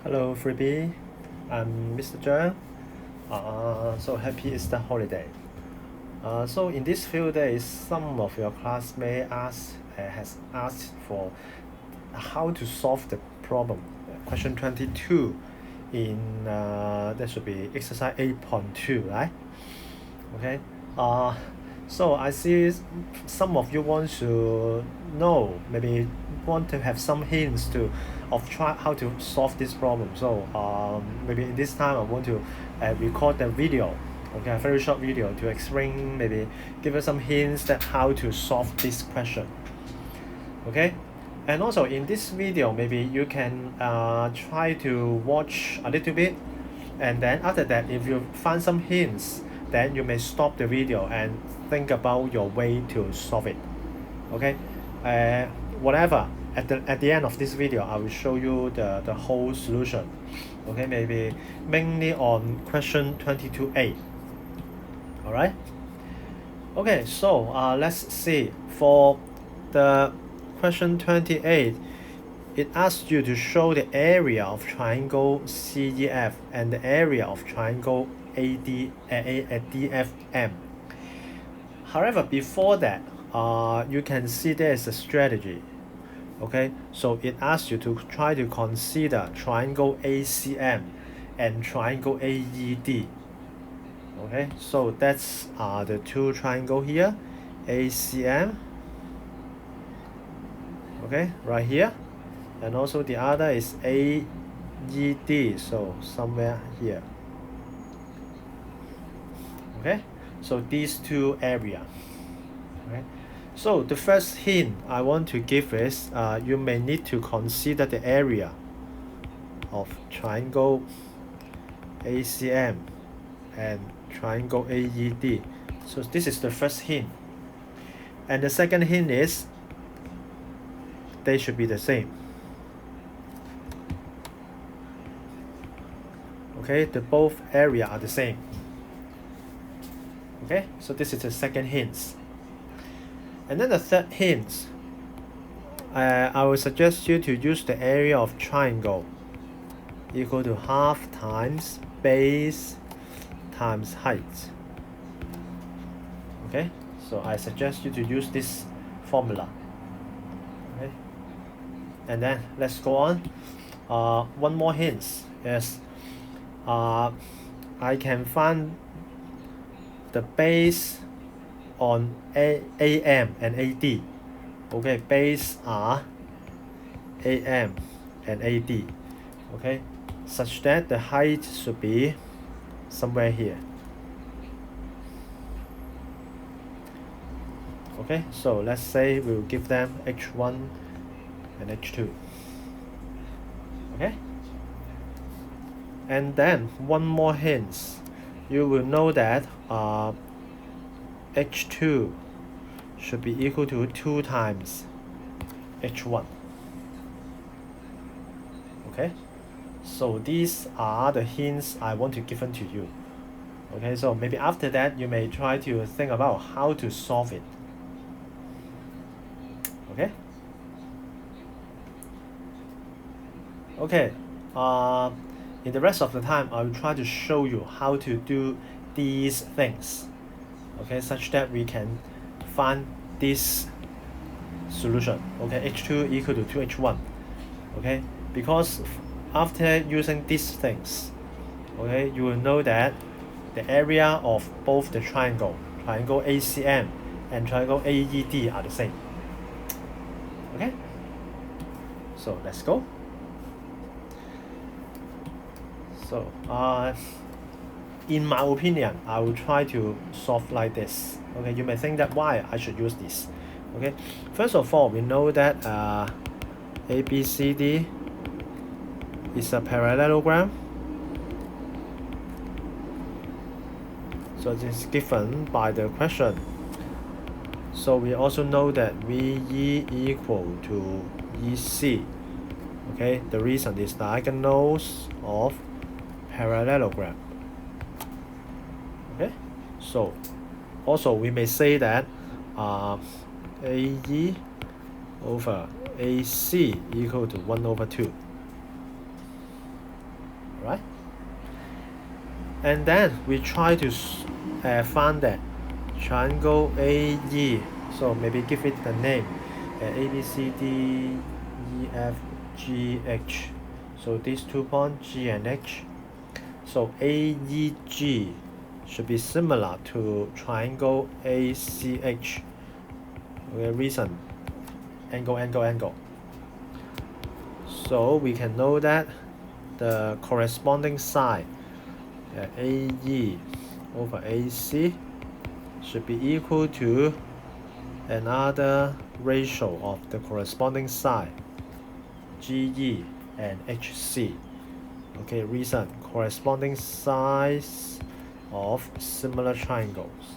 Hello, freebie. I'm Mr. Zhang. So happy Easter holiday. So in this few days, some of your classmates has asked for how to solve the problem. Question 22 in that should be exercise 8.2, right? Okay. Uh, so I see some of you want to know, maybe want to have some hints to of try how to solve this problem. So maybe in this time I want to record the video, okay, a very short video to explain, maybe give us some hints that how to solve this question. Okay. And also in this video, maybe you can try to watch a little bit, and then after that, if you find some hints, then you may stop the video and think about your way to solve it. Okay. Whatever, at the end of this video, I will show you the whole solution. Okay, maybe mainly on question 22A. All right. Okay, so let's see. For the question 28, it asks you to show the area of triangle CEF and the area of triangle DFM. However, before that, you can see there is a strategy. Okay, so it asks you to try to consider triangle ACM and triangle AED. Okay, so that's the two triangle here, ACM. Okay, right here, and also the other is AED, so somewhere here. Okay, so these two area. Okay, so the first hint I want to give is you may need to consider the area of triangle ACM and triangle AED. So this is the first hint, and the second hint is they should be the same. Okay, the both area are the same. Okay, so this is the second hint. And then the third hint, I will suggest you to use the area of triangle equal to half times base times height. Okay, so I suggest you to use this formula. Okay, and then let's go on. One more hint is I can find the base on AM and AD. Okay, base are AM and AD. Okay, such that the height should be somewhere here. Okay, so let's say we'll give them H1 and H2. Okay, and then one more hint, you will know that H2 should be equal to 2 times H1. Okay, so these are the hints I want to give to you. Okay, so maybe after that you may try to think about how to solve it. Okay. Okay. In the rest of the time, I will try to show you how to do these things. Okay, such that we can find this solution. Okay, H2 equal to 2H1. Okay, because after using these things, okay, you will know that the area of both the triangle ACM and triangle AED are the same. Okay, so let's go. So in my opinion, I will try to solve like this. Okay, you may think that why I should use this. Okay, first of all, we know that ABCD is a parallelogram. So this is given by the question. So we also know that VE equal to EC. Okay, the reason is diagonals of parallelogram. Okay, so also we may say that AE over AC equal to 1 over 2. right? And then we try to find that triangle AE. So maybe give it the name A, B, C, D, E, F, G, H. So these 2 points, G and H. So AEG should be similar to triangle ACH. Okay, reason angle. So we can know that the corresponding side AE over AC should be equal to another ratio of the corresponding side GE and HC. Okay, reason corresponding sides of similar triangles.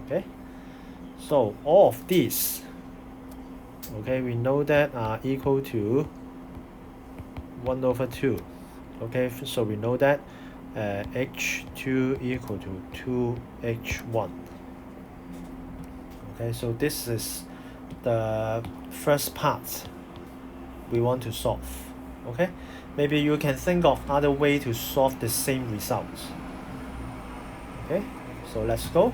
Okay, so all of these, okay, we know that are equal to 1 over 2. Okay, so we know that H2 equal to 2H1. Okay, so this is the first part we want to solve. Okay, maybe you can think of other way to solve the same results. Okay, so let's go.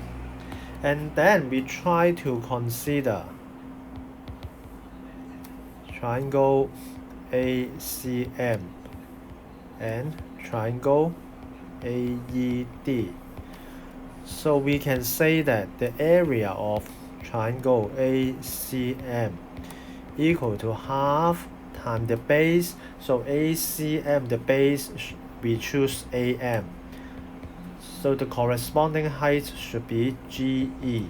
And then we try to consider triangle ACM and triangle AED. So we can say that the area of triangle ACM equal to half times the base. So ACM, the base, we choose AM. So the corresponding height should be GE.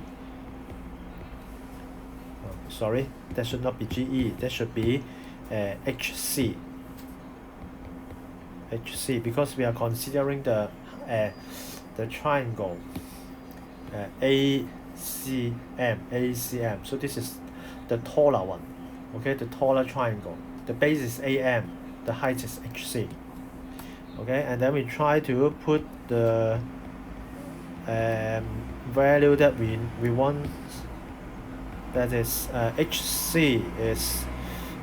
Sorry, that should not be GE, that should be HC. HC, because we are considering the triangle ACM. So this is the taller one. Okay, the taller triangle. The base is AM, the height is HC. Okay, and then we try to put the value that we want. That is HC is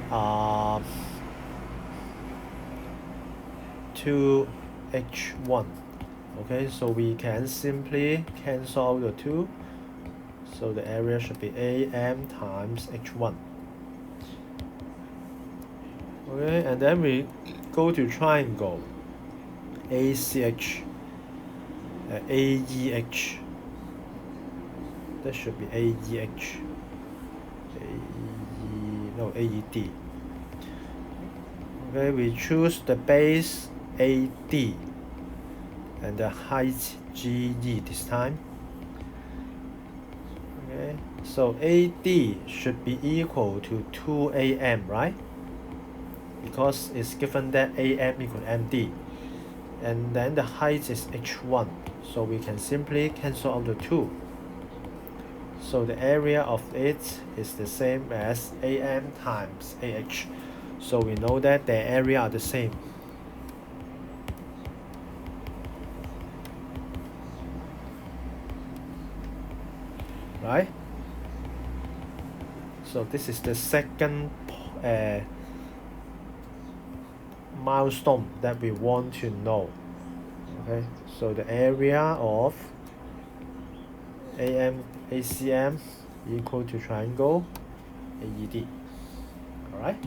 2H1. Okay, so we can simply cancel out the 2. So the area should be AM times H1. Okay, and then we go to triangle ACH, AEH. That should be AEH. AED. Okay, we choose the base AD and the height GE this time. Okay, so AD should be equal to 2AM, right? Because it's given that AM equal MD. And then the height is H1, so we can simply cancel out the 2. So the area of it is the same as AM times AH. So we know that the area are the same. Right? So this is the second milestone that we want to know. Okay, so the area of ACM equal to triangle AED. Alright,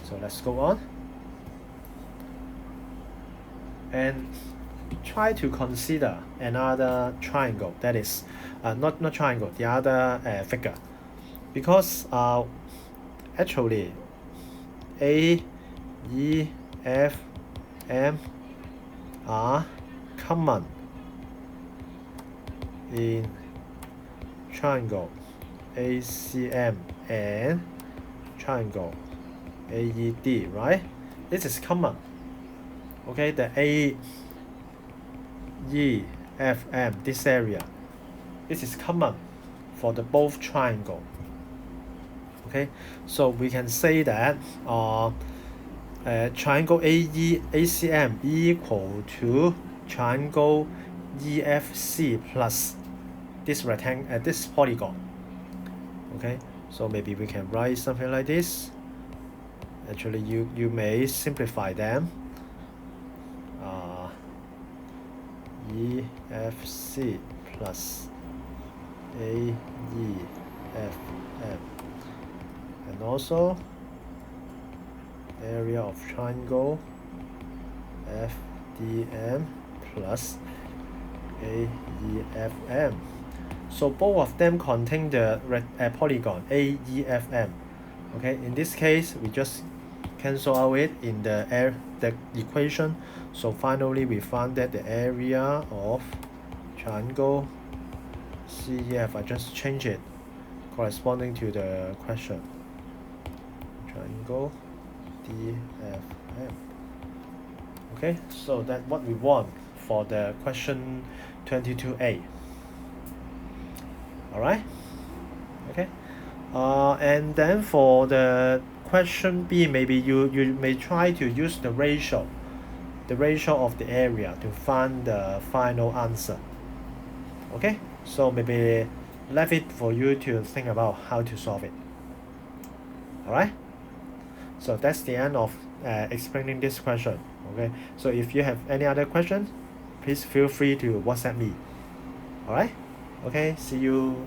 so let's go on and try to consider another triangle, that is not triangle, the other figure, because actually A, E, F, M are common in triangle ACM and triangle AED, right? This is common. Okay, the A, E, F, M, this area, this is common for the both triangle. Okay, so we can say that triangle ACM equal to triangle EFC plus this rectangle, this polygon. Okay, so maybe we can write something like this. Actually, you may simplify them. EFC plus AEFM, and also area of triangle FDM plus AEFM. So both of them contain the polygon AEFM. Okay, in this case we just cancel out it in the equation. So finally we found that the area of triangle CEF, I just change it corresponding to the question, triangle DFM. Okay, so that's what we want for the question 22A. Alright, okay. And then for the question B, maybe you may try to use the ratio of the area to find the final answer. Okay, so maybe leave it for you to think about how to solve it. Alright, so that's the end of explaining this question. Okay, so if you have any other questions, please feel free to WhatsApp me. Alright, okay, see you.